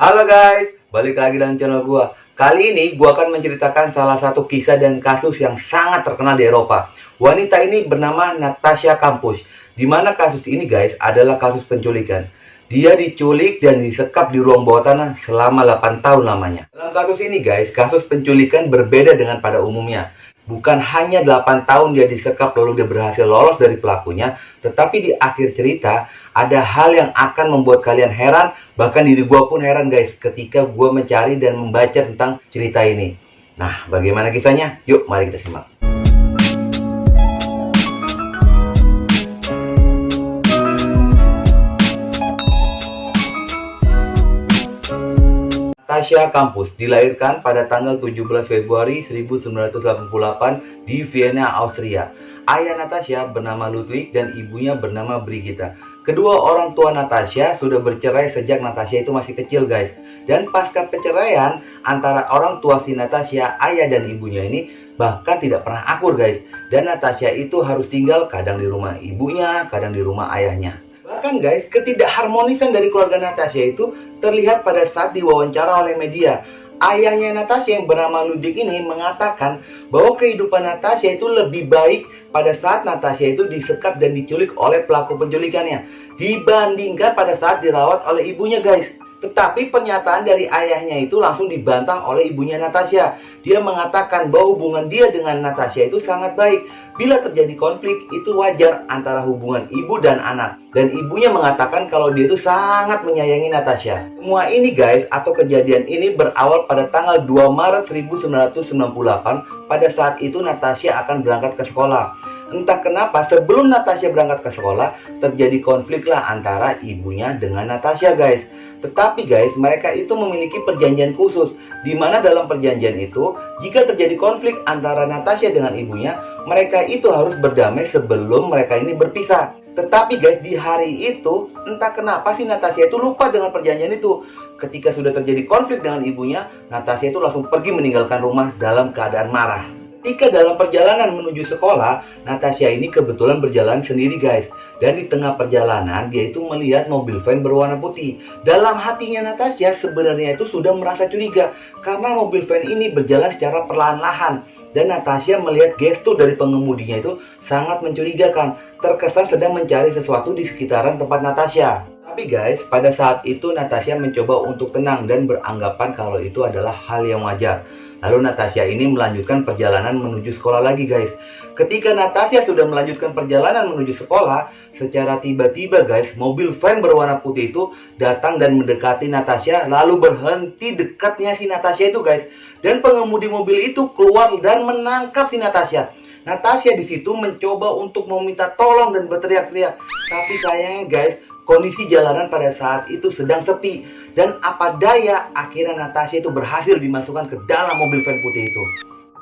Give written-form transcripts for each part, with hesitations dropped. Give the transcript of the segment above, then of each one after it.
Halo guys, balik lagi dalam channel gua. Kali ini gua akan menceritakan salah satu kisah dan kasus yang sangat terkenal di Eropa. Wanita ini bernama Natasha Kampusch. Di mana kasus ini guys adalah kasus penculikan. Dia diculik dan disekap di ruang bawah tanah selama 8 tahun lamanya. Dalam kasus ini guys, kasus penculikan berbeda dengan pada umumnya. Bukan hanya 8 tahun dia disekap lalu dia berhasil lolos dari pelakunya, tetapi di akhir cerita ada hal yang akan membuat kalian heran, bahkan diri gue pun heran guys ketika gue mencari dan membaca tentang cerita ini. Nah, bagaimana kisahnya? Yuk, mari kita simak. Natasha Kampusch dilahirkan pada tanggal 17 Februari 1988 di Vienna, Austria. Ayah Natasha bernama Ludwig dan ibunya bernama Brigitta. Kedua orang tua Natasha sudah bercerai sejak Natasha itu masih kecil guys. Dan pasca perceraian antara orang tua si Natasha, ayah dan ibunya ini bahkan tidak pernah akur guys. Dan Natasha itu harus tinggal kadang di rumah ibunya, kadang di rumah ayahnya. Bahkan guys, ketidakharmonisan dari keluarga Natasha itu terlihat pada saat diwawancara oleh media. Ayahnya Natasha yang bernama Ludwig ini mengatakan bahwa kehidupan Natasha itu lebih baik pada saat Natasha itu disekap dan diculik oleh pelaku penculikannya dibandingkan pada saat dirawat oleh ibunya guys. Tetapi pernyataan dari ayahnya itu langsung dibantah oleh ibunya Natasha. Dia mengatakan bahwa hubungan dia dengan Natasha itu sangat baik. Bila terjadi konflik itu wajar antara hubungan ibu dan anak. Dan ibunya mengatakan kalau dia itu sangat menyayangi Natasha. Semua ini guys atau kejadian ini berawal pada tanggal 2 Maret 1998. Pada saat itu Natasha akan berangkat ke sekolah. Entah kenapa sebelum Natasha berangkat ke sekolah terjadi konflik lah antara ibunya dengan Natasha guys. Tetapi guys, mereka itu memiliki perjanjian khusus di mana dalam perjanjian itu, jika terjadi konflik antara Natasha dengan ibunya, mereka itu harus berdamai sebelum mereka ini berpisah. Tetapi guys, di hari itu, entah kenapa sih Natasha itu lupa dengan perjanjian itu. Ketika sudah terjadi konflik dengan ibunya, Natasha itu langsung pergi meninggalkan rumah dalam keadaan marah. Ketika dalam perjalanan menuju sekolah, Natasha ini kebetulan berjalan sendiri guys. Dan di tengah perjalanan dia itu melihat mobil van berwarna putih. Dalam hatinya Natasha sebenarnya itu sudah merasa curiga karena mobil van ini berjalan secara perlahan-lahan. Dan Natasha melihat gestur dari pengemudinya itu sangat mencurigakan. Terkesan sedang mencari sesuatu di sekitaran tempat Natasha. Tapi guys, pada saat itu Natasha mencoba untuk tenang dan beranggapan kalau itu adalah hal yang wajar. Lalu Natasha ini melanjutkan perjalanan menuju sekolah lagi guys. Ketika Natasha sudah melanjutkan perjalanan menuju sekolah, secara tiba-tiba guys, mobil van berwarna putih itu datang dan mendekati Natasha, lalu berhenti dekatnya si Natasha itu guys. Dan pengemudi mobil itu keluar dan menangkap si Natasha. Natasha di situ mencoba untuk meminta tolong dan berteriak-teriak. Tapi sayangnya guys, kondisi jalanan pada saat itu sedang sepi. Dan apa daya, akhirnya Natasha itu berhasil dimasukkan ke dalam mobil van putih itu.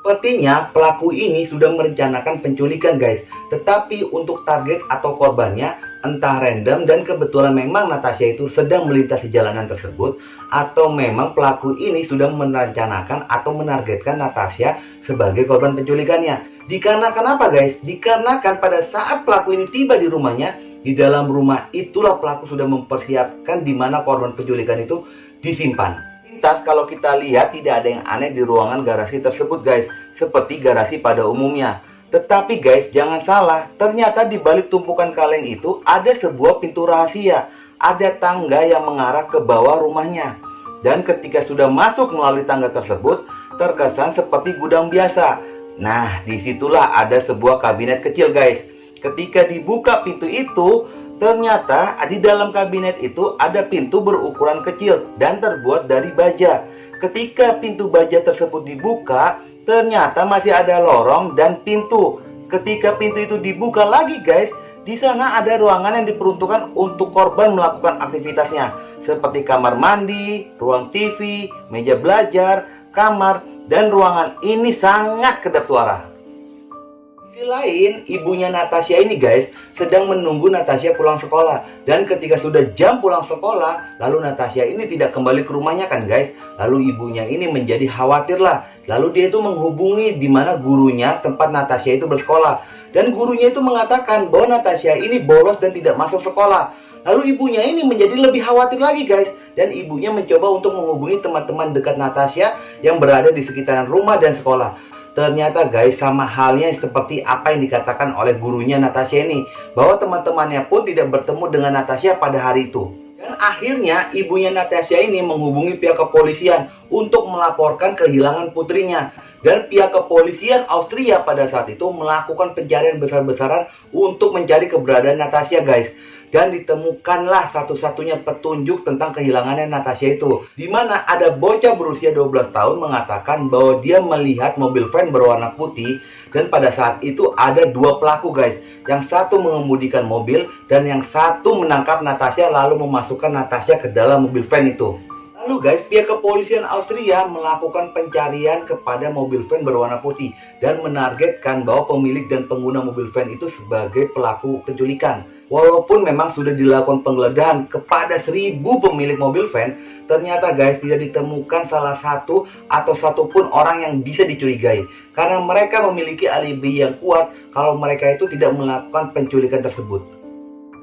Sepertinya pelaku ini sudah merencanakan penculikan guys. Tetapi untuk target atau korbannya entah random dan kebetulan memang Natasha itu sedang melintasi jalanan tersebut. Atau memang pelaku ini sudah merencanakan atau menargetkan Natasha sebagai korban penculikannya. Dikarenakan apa guys? Dikarenakan pada saat pelaku ini tiba di rumahnya, di dalam rumah itulah pelaku sudah mempersiapkan di mana korban penculikan itu disimpan. Pintas kalau kita lihat tidak ada yang aneh di ruangan garasi tersebut guys, seperti garasi pada umumnya. Tetapi guys, jangan salah, ternyata di balik tumpukan kaleng itu ada sebuah pintu rahasia. Ada tangga yang mengarah ke bawah rumahnya. Dan ketika sudah masuk melalui tangga tersebut, terkesan seperti gudang biasa. Nah, disitulah ada sebuah kabinet kecil guys. Ketika dibuka pintu itu, ternyata di dalam kabinet itu ada pintu berukuran kecil dan terbuat dari baja. Ketika pintu baja tersebut dibuka, ternyata masih ada lorong dan pintu. Ketika pintu itu dibuka lagi guys, di sana ada ruangan yang diperuntukkan untuk korban melakukan aktivitasnya. Seperti kamar mandi, ruang TV, meja belajar, kamar, dan ruangan ini sangat kedap suara. Di sisi lain, ibunya Natasha ini guys sedang menunggu Natasha pulang sekolah. Dan ketika sudah jam pulang sekolah, lalu Natasha ini tidak kembali ke rumahnya kan guys. Lalu ibunya ini menjadi khawatir lah. Lalu dia itu menghubungi di mana gurunya tempat Natasha itu bersekolah. Dan gurunya itu mengatakan bahwa Natasha ini bolos dan tidak masuk sekolah. Lalu ibunya ini menjadi lebih khawatir lagi guys, dan ibunya mencoba untuk menghubungi teman-teman dekat Natasha yang berada di sekitaran rumah dan sekolah. Ternyata guys, sama halnya seperti apa yang dikatakan oleh gurunya Natasha ini, bahwa teman-temannya pun tidak bertemu dengan Natasha pada hari itu. Dan akhirnya ibunya Natasha ini menghubungi pihak kepolisian untuk melaporkan kehilangan putrinya. Dan pihak kepolisian Austria pada saat itu melakukan pencarian besar-besaran untuk mencari keberadaan Natasha guys. Dan ditemukanlah satu-satunya petunjuk tentang kehilangannya Natasha itu, di mana ada bocah berusia 12 tahun mengatakan bahwa dia melihat mobil van berwarna putih. Dan pada saat itu ada dua pelaku guys, yang satu mengemudikan mobil dan yang satu menangkap Natasha lalu memasukkan Natasha ke dalam mobil van itu. Lalu guys, pihak kepolisian Austria melakukan pencarian kepada mobil van berwarna putih dan menargetkan bahwa pemilik dan pengguna mobil van itu sebagai pelaku penculikan. Walaupun memang sudah dilakukan penggeledahan kepada 1000 pemilik mobil van, ternyata guys tidak ditemukan salah satu atau satupun orang yang bisa dicurigai, karena mereka memiliki alibi yang kuat kalau mereka itu tidak melakukan penculikan tersebut.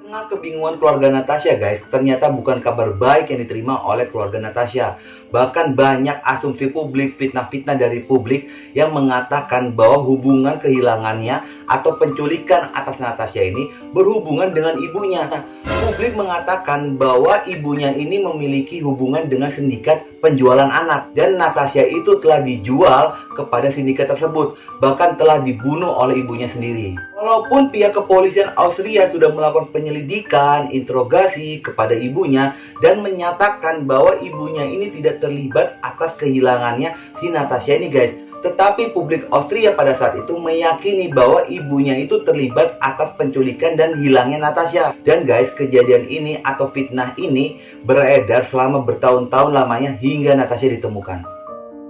Tengah kebingungan keluarga Natasha guys, ternyata bukan kabar baik yang diterima oleh keluarga Natasha. Bahkan banyak asumsi publik, fitnah-fitnah dari publik yang mengatakan bahwa hubungan kehilangannya atau penculikan atas Natasha ini berhubungan dengan ibunya. Publik mengatakan bahwa ibunya ini memiliki hubungan dengan sindikat penjualan anak, dan Natasha itu telah dijual kepada sindikat tersebut, bahkan telah dibunuh oleh ibunya sendiri. Walaupun pihak kepolisian Austria sudah melakukan penyelidikan, interogasi kepada ibunya dan menyatakan bahwa ibunya ini tidak terlibat atas kehilangannya si Natasha ini guys, tetapi publik Austria pada saat itu meyakini bahwa ibunya itu terlibat atas penculikan dan hilangnya Natasha. Dan guys, kejadian ini atau fitnah ini beredar selama bertahun-tahun lamanya hingga Natasha ditemukan.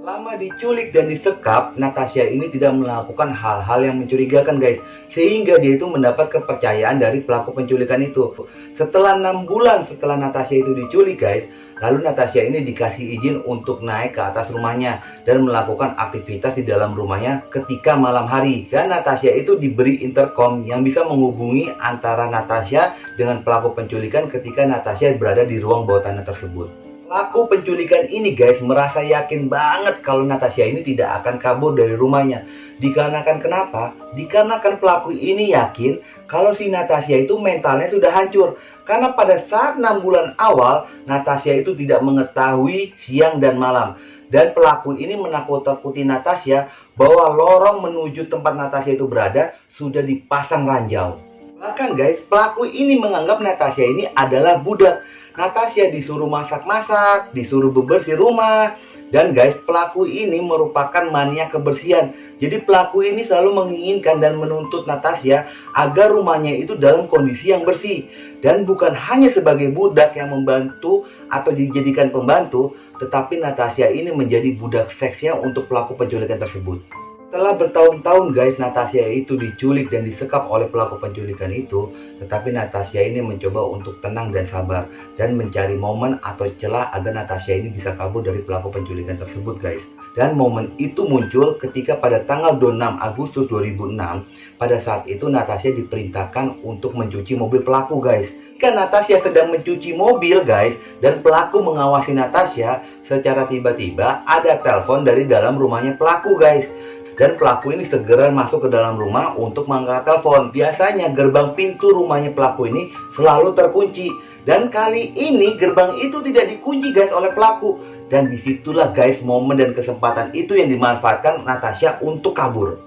Lama diculik dan disekap, Natasha ini tidak melakukan hal-hal yang mencurigakan guys, sehingga dia itu mendapat kepercayaan dari pelaku penculikan itu. Setelah 6 bulan setelah Natasha itu diculik guys, lalu Natasha ini dikasih izin untuk naik ke atas rumahnya dan melakukan aktivitas di dalam rumahnya ketika malam hari. Dan Natasha itu diberi intercom yang bisa menghubungi antara Natasha dengan pelaku penculikan ketika Natasha berada di ruang bawah tanah tersebut. Pelaku penculikan ini guys merasa yakin banget kalau Natasha ini tidak akan kabur dari rumahnya. Dikarenakan kenapa? Dikarenakan pelaku ini yakin kalau si Natasha itu mentalnya sudah hancur. Karena pada saat 6 bulan awal, Natasha itu tidak mengetahui siang dan malam. Dan pelaku ini menakut-nakuti Natasha bahwa lorong menuju tempat Natasha itu berada sudah dipasang ranjau. Bahkan guys, pelaku ini menganggap Natasha ini adalah budak. Natasha disuruh masak-masak, disuruh bebersih rumah. Dan guys, pelaku ini merupakan mania kebersihan. Jadi pelaku ini selalu menginginkan dan menuntut Natasha agar rumahnya itu dalam kondisi yang bersih. Dan bukan hanya sebagai budak yang membantu atau dijadikan pembantu, tetapi Natasha ini menjadi budak seksnya untuk pelaku penculikan tersebut. Setelah bertahun-tahun guys, Natasha itu diculik dan disekap oleh pelaku penculikan itu, tetapi Natasha ini mencoba untuk tenang dan sabar dan mencari momen atau celah agar Natasha ini bisa kabur dari pelaku penculikan tersebut guys. Dan momen itu muncul ketika pada tanggal 26 Agustus 2006, pada saat itu Natasha diperintahkan untuk mencuci mobil pelaku guys. Ketika Natasha sedang mencuci mobil guys dan pelaku mengawasi Natasha, secara tiba-tiba ada telepon dari dalam rumahnya pelaku guys. Dan pelaku ini segera masuk ke dalam rumah untuk mengangkat telepon. Biasanya gerbang pintu rumahnya pelaku ini selalu terkunci. Dan kali ini gerbang itu tidak dikunci guys oleh pelaku. Dan disitulah guys momen dan kesempatan itu yang dimanfaatkan Natasha untuk kabur.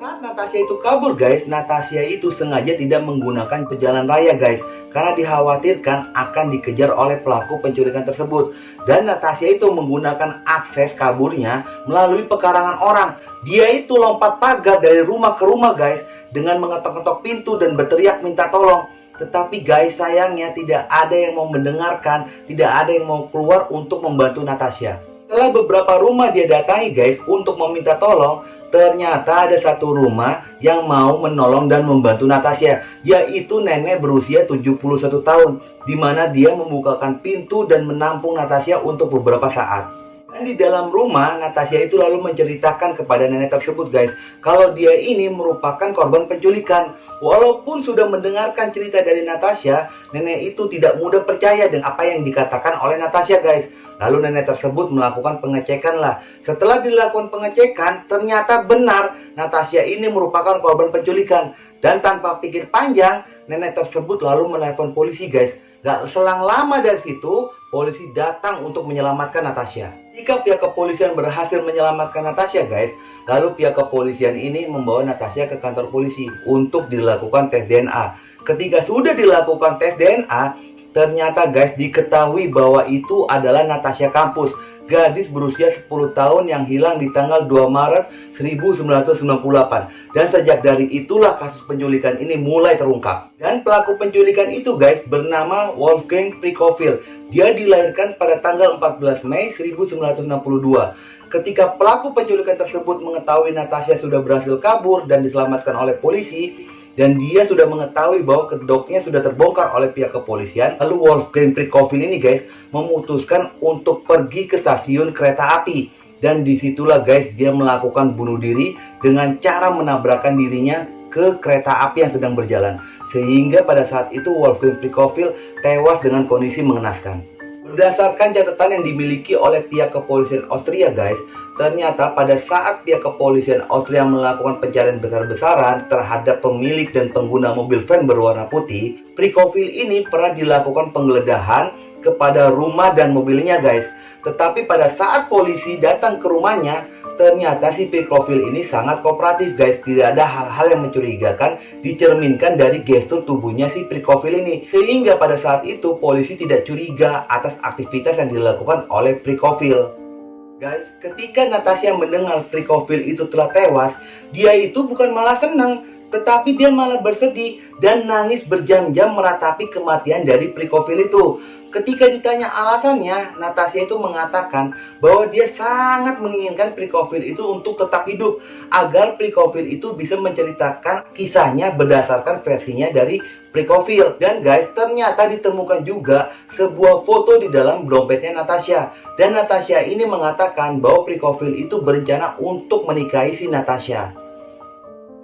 Saat Natasha itu kabur guys, Natasha itu sengaja tidak menggunakan jalan raya guys, karena dikhawatirkan akan dikejar oleh pelaku penculikan tersebut. Dan Natasha itu menggunakan akses kaburnya melalui pekarangan orang. Dia itu lompat pagar dari rumah ke rumah guys, dengan mengetok-ketok pintu dan berteriak minta tolong. Tetapi guys, sayangnya tidak ada yang mau mendengarkan, tidak ada yang mau keluar untuk membantu Natasha. Setelah beberapa rumah dia datangi guys untuk meminta tolong, ternyata ada satu rumah yang mau menolong dan membantu Natasha, yaitu nenek berusia 71 tahun, di mana dia membukakan pintu dan menampung Natasha untuk beberapa saat. Dan Dan di dalam rumah, Natasha itu lalu menceritakan kepada nenek tersebut guys, kalau dia ini merupakan korban penculikan. Walaupun sudah mendengarkan cerita dari Natasha, nenek itu tidak mudah percaya dengan apa yang dikatakan oleh Natasha guys. Lalu nenek tersebut melakukan pengecekan lah. Setelah dilakukan pengecekan, ternyata benar Natasha ini merupakan korban penculikan. Dan tanpa pikir panjang, nenek tersebut lalu menelpon polisi guys. Gak selang lama dari situ, polisi datang untuk menyelamatkan Natasha. Jika pihak kepolisian berhasil menyelamatkan Natasha guys, lalu pihak kepolisian ini membawa Natasha ke kantor polisi untuk dilakukan tes DNA. Ketika sudah dilakukan tes DNA, ternyata guys diketahui bahwa itu adalah Natasha Kampus, gadis berusia 10 tahun yang hilang di tanggal 2 Maret 1998. Dan sejak dari itulah kasus penculikan ini mulai terungkap. Dan pelaku penculikan itu guys bernama Wolfgang Prikofil. Dia dilahirkan pada tanggal 14 Mei 1962. Ketika pelaku penculikan tersebut mengetahui Natasha sudah berhasil kabur dan diselamatkan oleh polisi, dan dia sudah mengetahui bahwa kedoknya sudah terbongkar oleh pihak kepolisian, lalu Wolfgang Prikofil ini guys memutuskan untuk pergi ke stasiun kereta api. Dan disitulah guys dia melakukan bunuh diri dengan cara menabrakkan dirinya ke kereta api yang sedang berjalan. Sehingga pada saat itu Wolfgang Prikofil tewas dengan kondisi mengenaskan. Berdasarkan catatan yang dimiliki oleh pihak kepolisian Austria guys, ternyata pada saat pihak kepolisian Austria melakukan pencarian besar-besaran terhadap pemilik dan pengguna mobil van berwarna putih, Prikofil ini pernah dilakukan penggeledahan kepada rumah dan mobilnya guys. Tetapi pada saat polisi datang ke rumahnya, ternyata si Prikofil ini sangat kooperatif guys. Tidak ada hal-hal yang mencurigakan dicerminkan dari gestur tubuhnya si Prikofil ini. Sehingga pada saat itu polisi tidak curiga atas aktivitas yang dilakukan oleh Prikofil. Guys, ketika Natasha mendengar Prikofil itu telah tewas, dia itu bukan malah senang, tetapi dia malah bersedih dan nangis berjam-jam meratapi kematian dari Prikofil itu. Ketika ditanya alasannya, Natasha itu mengatakan bahwa dia sangat menginginkan Prikofil itu untuk tetap hidup, agar Prikofil itu bisa menceritakan kisahnya berdasarkan versinya dari Prikofil. Dan guys, ternyata ditemukan juga sebuah foto di dalam dompetnya Natasha. Dan Natasha ini mengatakan bahwa Prikofil itu berencana untuk menikahi si Natasha.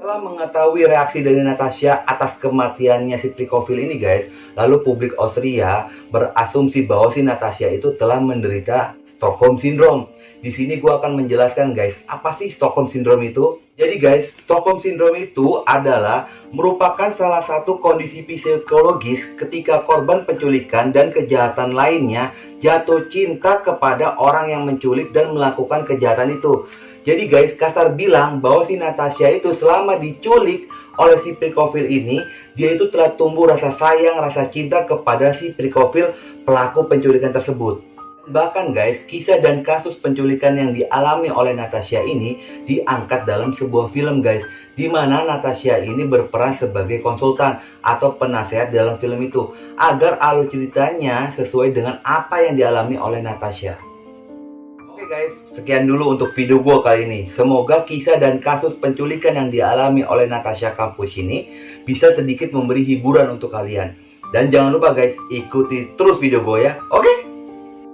Setelah mengetahui reaksi dari Natasha atas kematiannya si Prikofil ini guys, lalu publik Austria berasumsi bahwa si Natasha itu telah menderita Stockholm Syndrome. Di sini gue akan menjelaskan guys, apa sih Stockholm Syndrome itu? Jadi guys, Stockholm Syndrome itu adalah merupakan salah satu kondisi psikologis ketika korban penculikan dan kejahatan lainnya jatuh cinta kepada orang yang menculik dan melakukan kejahatan itu. Jadi guys, kasar bilang bahwa si Natasha itu selama diculik oleh si Prikofil ini, dia itu telah tumbuh rasa sayang, rasa cinta kepada si Prikofil pelaku penculikan tersebut. Bahkan guys, kisah dan kasus penculikan yang dialami oleh Natasha ini diangkat dalam sebuah film guys, di mana Natasha ini berperan sebagai konsultan atau penasehat dalam film itu, agar alur ceritanya sesuai dengan apa yang dialami oleh Natasha. Oke guys, sekian dulu untuk video gue kali ini. Semoga kisah dan kasus penculikan yang dialami oleh Natasha Kampus ini bisa sedikit memberi hiburan untuk kalian. Dan jangan lupa guys, ikuti terus video gue ya. Oke?